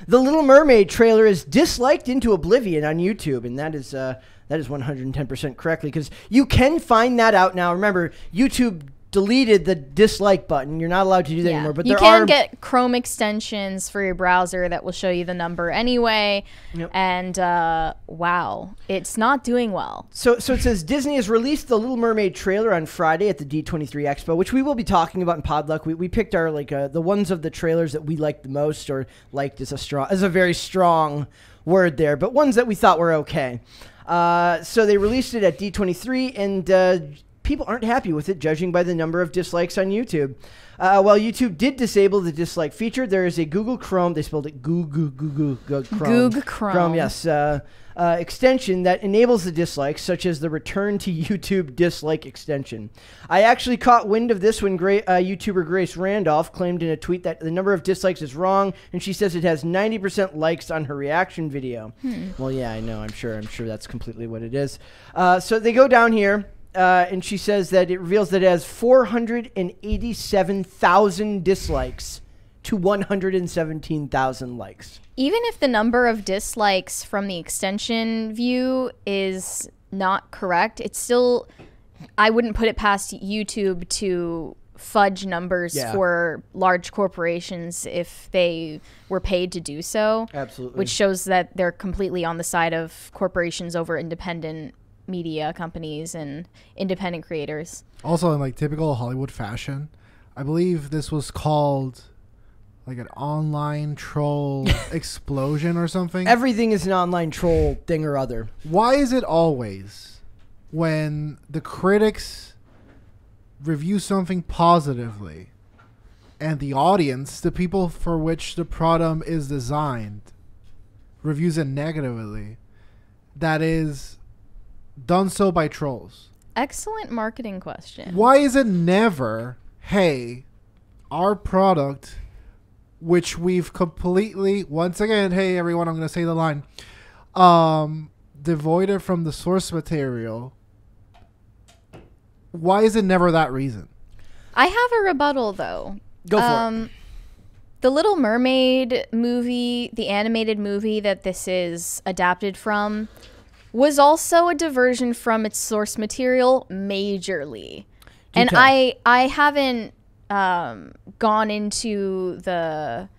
The Little Mermaid trailer is disliked into oblivion on YouTube, and that is 110% correctly, because you can find that out now. Remember, YouTube deleted the dislike button. You're not allowed to do that anymore. But you can get Chrome extensions for your browser that will show you the number anyway. Yep. And wow, it's not doing well. So it says Disney has released the Little Mermaid trailer on Friday at the D23 Expo, which we will be talking about in Podluck. We picked our the ones of the trailers that we liked the most, or liked is a very strong word there, but ones that we thought were okay. So they released it at D23, and people aren't happy with it, judging by the number of dislikes on YouTube. While YouTube did disable the dislike feature, there is a Google Chrome, they spelled it Google Chrome, yes, extension that enables the dislikes, such as the Return to YouTube dislike extension. I actually caught wind of this when YouTuber Grace Randolph claimed in a tweet that the number of dislikes is wrong, and she says it has 90% likes on her reaction video. Well, yeah, I know, I'm sure that's completely what it is. So they go down here. And she says that it reveals that it has 487,000 dislikes to 117,000 likes. Even if the number of dislikes from the extension view is not correct, it's still, I wouldn't put it past YouTube to fudge numbers for large corporations if they were paid to do so. Absolutely. Which shows that they're completely on the side of corporations over independent media companies and independent creators. Also, in like typical Hollywood fashion, I believe this was called like an online troll explosion or something. Everything is an online troll thing or other. Why is it always when the critics review something positively and the audience, the people for which the product is designed, reviews it negatively, that is done so by trolls? Excellent marketing question. Why is it never, hey, our product, which we've completely, once again, hey everyone, I'm going to say the line, devoided from the source material, why is it never that reason? I have a rebuttal though. Go for it. The Little Mermaid movie, the animated movie that this is adapted from, was also a diversion from its source material majorly. And I haven't gone into the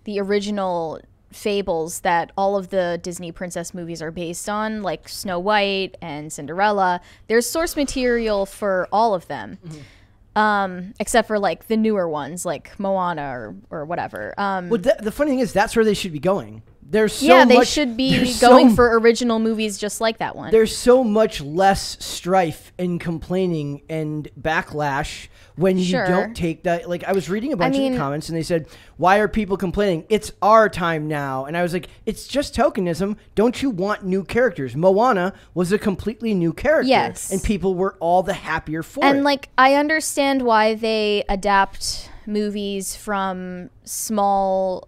original fables that all of the Disney princess movies are based on, like Snow White and Cinderella. There's source material for all of them. Except for like the newer ones like Moana or whatever. Well, the funny thing is that's where they should be going. There's so yeah, they much, should be going for original movies just like that one. There's so much less strife and complaining and backlash when you don't take that. Like, I was reading a bunch of the comments and they said, why are people complaining? It's our time now. And I was like, it's just tokenism. Don't you want new characters? Moana was a completely new character. Yes. And people were all the happier for it. And like, I understand why they adapt movies from small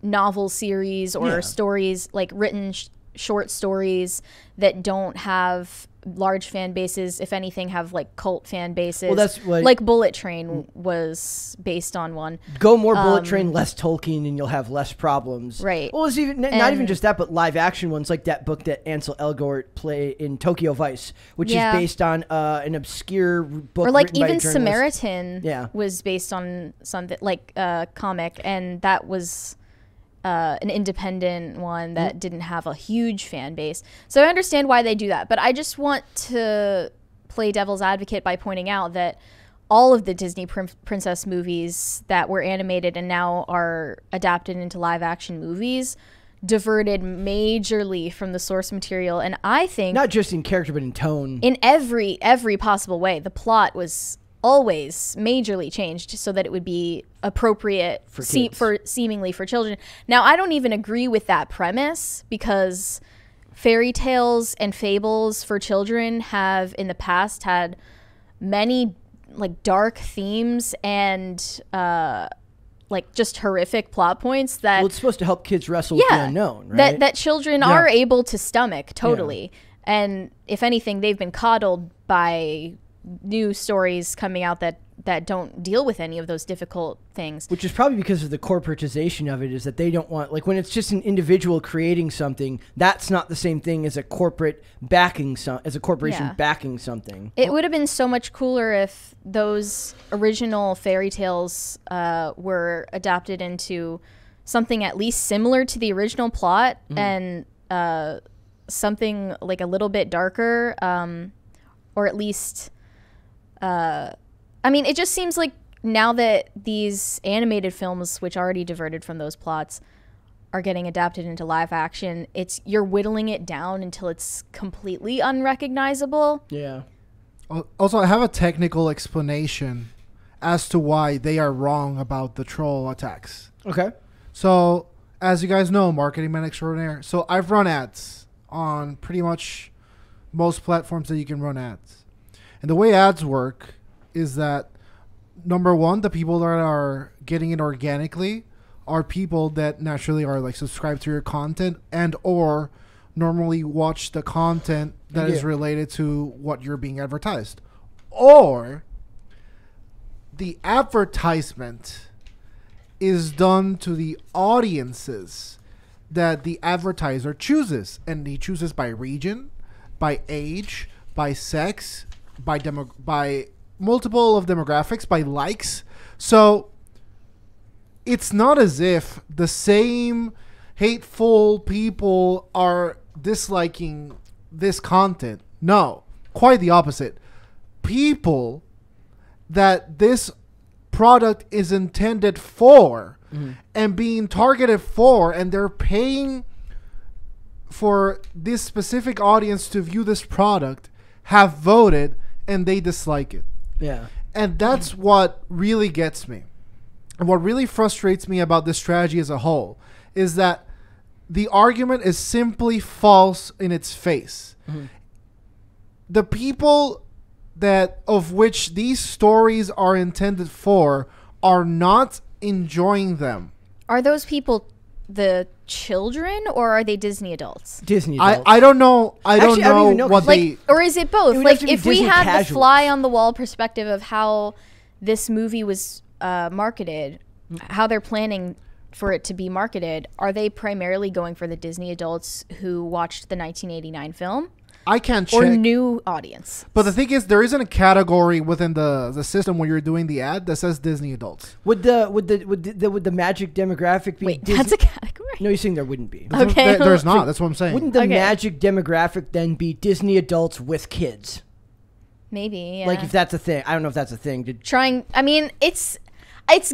novel series or stories, like written short stories that don't have large fan bases, if anything have like cult fan bases. Well, that's what, like Bullet Train was based on one. Go more Bullet Train, less Tolkien, and you'll have less problems. Right. Well, it's even not even just that, but live action ones like that book that Ansel Elgort play in Tokyo Vice, which is based on an obscure book. Or like even even Samaritan was based on something like a comic, and that was an independent one that didn't have a huge fan base. So I understand why they do that, but I just want to play devil's advocate by pointing out that all of the Disney princess movies that were animated and now are adapted into live action movies diverted majorly from the source material. And I think not just in character, but in tone, in every possible way. The plot was always majorly changed so that it would be appropriate for seemingly for children. Now, I don't even agree with that premise, because fairy tales and fables for children have in the past had many like dark themes and like just horrific plot points that it's supposed to help kids wrestle with the unknown, right? That children are able to stomach totally. And if anything, they've been coddled by new stories coming out that that don't deal with any of those difficult things. Which is probably because of the corporatization of it, is that they don't want, like, when it's just an individual creating something, that's not the same thing as a corporate backing as a corporation backing something. It would have been so much cooler if those original fairy tales were adapted into something at least similar to the original plot, and something like a little bit darker, or at least I mean, it just seems like now that these animated films, which already diverted from those plots, are getting adapted into live action, you're whittling it down until it's completely unrecognizable. Yeah. Also, I have a technical explanation as to why they are wrong about the troll attacks. Okay. So, as you guys know, marketing man extraordinaire. So, I've run ads on pretty much most platforms that you can run ads. And the way ads work is that, number one, the people that are getting it organically are people that naturally are like subscribed to your content and or normally watch the content that is related to what you're being advertised. Or the advertisement is done to the audiences that the advertiser chooses. And he chooses by region, by age, by sex, by multiple of demographics, by likes. So it's not as if the same hateful people are disliking this content. No, quite the opposite. People that this product is intended for and being targeted for, and they're paying for this specific audience to view this product, have voted and they dislike it. Yeah. And that's what really gets me. And what really frustrates me about this strategy as a whole is that the argument is simply false in its face. The people that of which these stories are intended for are not enjoying them. Are those people the children, or are they Disney adults? Disney adults. I don't know. I don't even know what they... Or is it both? It would Like, have to be if we Disney had casuals. the fly on the wall perspective of how this movie was marketed, how they're planning for it to be marketed, are they primarily going for the Disney adults who watched the 1989 film? I can't check. Or new audience? But the thing is, there isn't a category within the system when you're doing the ad that says Disney adults. Would the magic demographic be? Wait, Disney? that's a category? No, you're saying there wouldn't be. Okay. There's not. That's what I'm saying. Wouldn't the Okay. magic demographic then be Disney adults with kids? Maybe, yeah. Like, if that's a thing. I don't know if that's a thing. I mean, it's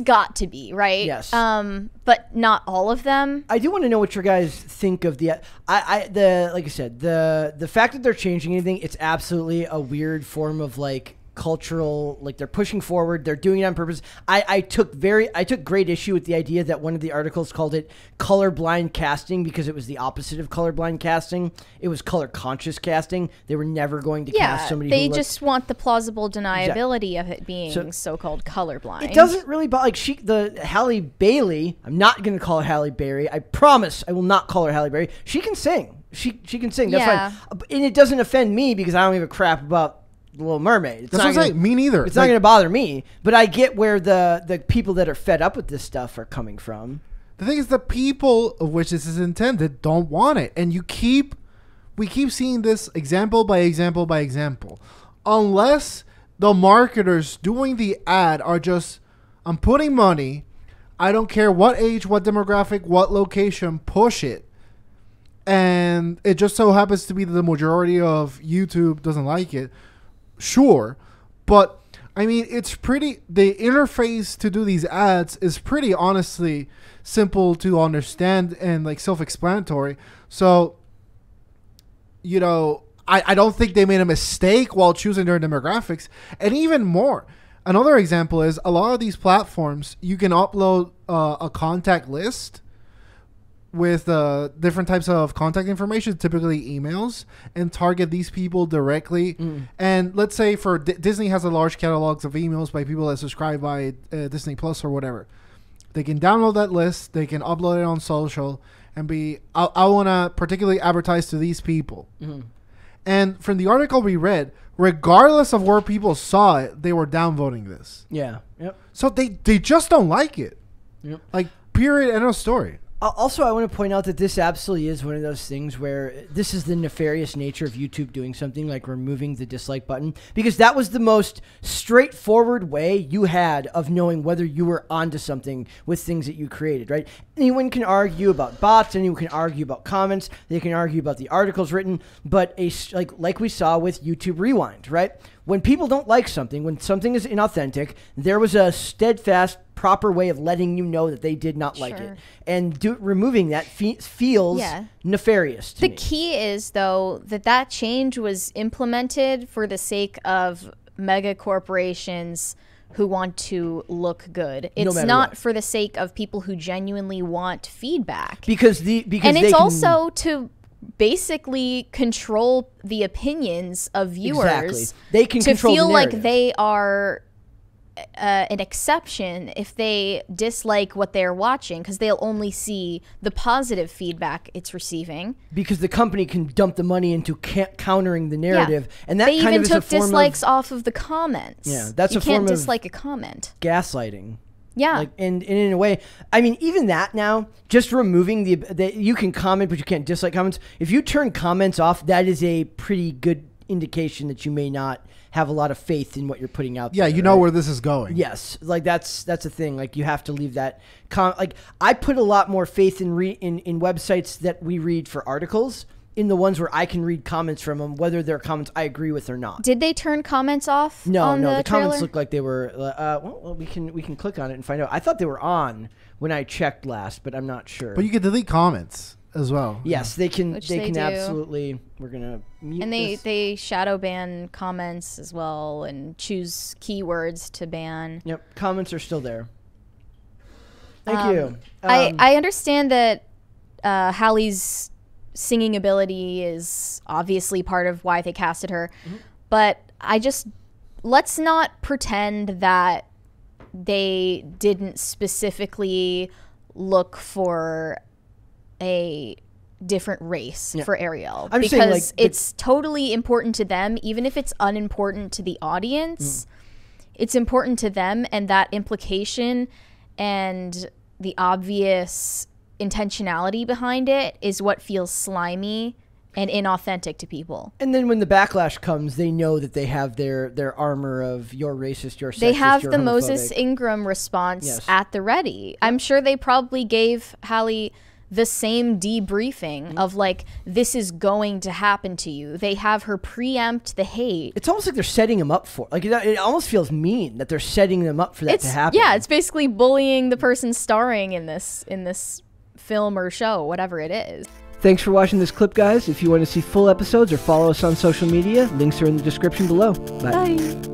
got to be, right? Yes. But not all of them. I do want to know what your guys think of like I said, the fact that they're changing anything, it's absolutely a weird form of like cultural, like they're pushing forward, they're doing it on purpose. I took great issue with the idea that one of the articles called it colorblind casting because it was the opposite of colorblind casting. It was color conscious casting. They were never going to cast somebody they who just want the plausible deniability of it being so-called colorblind. It doesn't really bother, like the Halle Bailey. I'm not going to call her Halle Berry. I promise I will not call her Halle Berry. She can sing. She can sing. That's fine. And it doesn't offend me because I don't give a crap about The Little Mermaid. That's what I'm saying. Me neither. It's not going to bother me. But I get where the people that are fed up with this stuff are coming from. The thing is, the people of which this is intended don't want it, and we keep seeing this example by example by example. Unless the marketers doing the ad are just, I'm putting money, I don't care what age, what demographic, what location, push it. And it just so happens to be that the majority of YouTube doesn't like it. Sure, but I mean, the interface to do these ads is pretty honestly simple to understand and like self-explanatory. So, I don't think they made a mistake while choosing their demographics. And even more, another example is a lot of these platforms, you can upload a contact list with different types of contact information, typically emails, and target these people directly. And let's say for Disney has a large catalogs of emails by people that subscribe by Disney Plus or whatever. They can download that list, they can upload it on social, and I want to particularly advertise to these people. And from the article we read, regardless of where people saw it, they were downvoting this. Yeah. Yep. So they just don't like it. Yep. Like, period, end of story. Also, I want to point out that this absolutely is one of those things where this is the nefarious nature of YouTube doing something like removing the dislike button, because that was the most straightforward way you had of knowing whether you were onto something with things that you created, right? Anyone can argue about bots, anyone can argue about comments, they can argue about the articles written, but like we saw with YouTube Rewind, right? When people don't like something, when something is inauthentic, there was a steadfast, proper way of letting you know that they did not like it. And removing that feels nefarious to me. The key is, though, that change was implemented for the sake of mega corporations who want to look good. It's not for the sake of people who genuinely want feedback. Because it's also to basically control the opinions of viewers. Exactly. They can control feel the like narrative. they are an exception if they dislike what they're watching, because they'll only see the positive feedback it's receiving. Because the company can dump the money into countering the narrative, and that they kind even of is a took form dislikes of, off of the comments. Yeah, that's you a form can't of dislike a comment. gaslighting. Yeah, like, and in a way, I mean, even that now, just removing the you can comment, but you can't dislike comments. If you turn comments off, that is a pretty good indication that you may not have a lot of faith in what you're putting out there. Yeah, you know where this is going. Yes, like that's a thing. Like, you have to leave that. Like, I put a lot more faith in websites that we read for articles, in the ones where I can read comments from them, whether they're comments I agree with or not. Did they turn comments off? No, the trailer? comments look like they were. Well, we can click on it and find out. I thought they were on when I checked last, but I'm not sure. But you can delete comments as well. Yes, they can. Which they they can do. absolutely. We're gonna mute And this. they shadow ban comments as well and choose keywords to ban. Yep, comments are still there. Thank you. I understand that Hallie's singing ability is obviously part of why they casted her, but let's not pretend that they didn't specifically look for a different race for Ariel, I'm because saying, like, it's totally important to them, even if it's unimportant to the audience. It's important to them, and that implication and the obvious intentionality behind it is what feels slimy and inauthentic to people. And then when the backlash comes, they know that they have their armor of you're racist, you're sexist, They have you're the homophobic. Moses Ingram response at the ready. I'm sure they probably gave Hallie the same debriefing of, like, this is going to happen to you. They have her preempt the hate. It's almost like they're setting them up for. Like, it almost feels mean that they're setting them up for that to happen. Yeah, it's basically bullying the person starring in this film or show, whatever it is. Thanks for watching this clip, guys. If you want to see full episodes or follow us on social media, links are in the description below. Bye. Bye.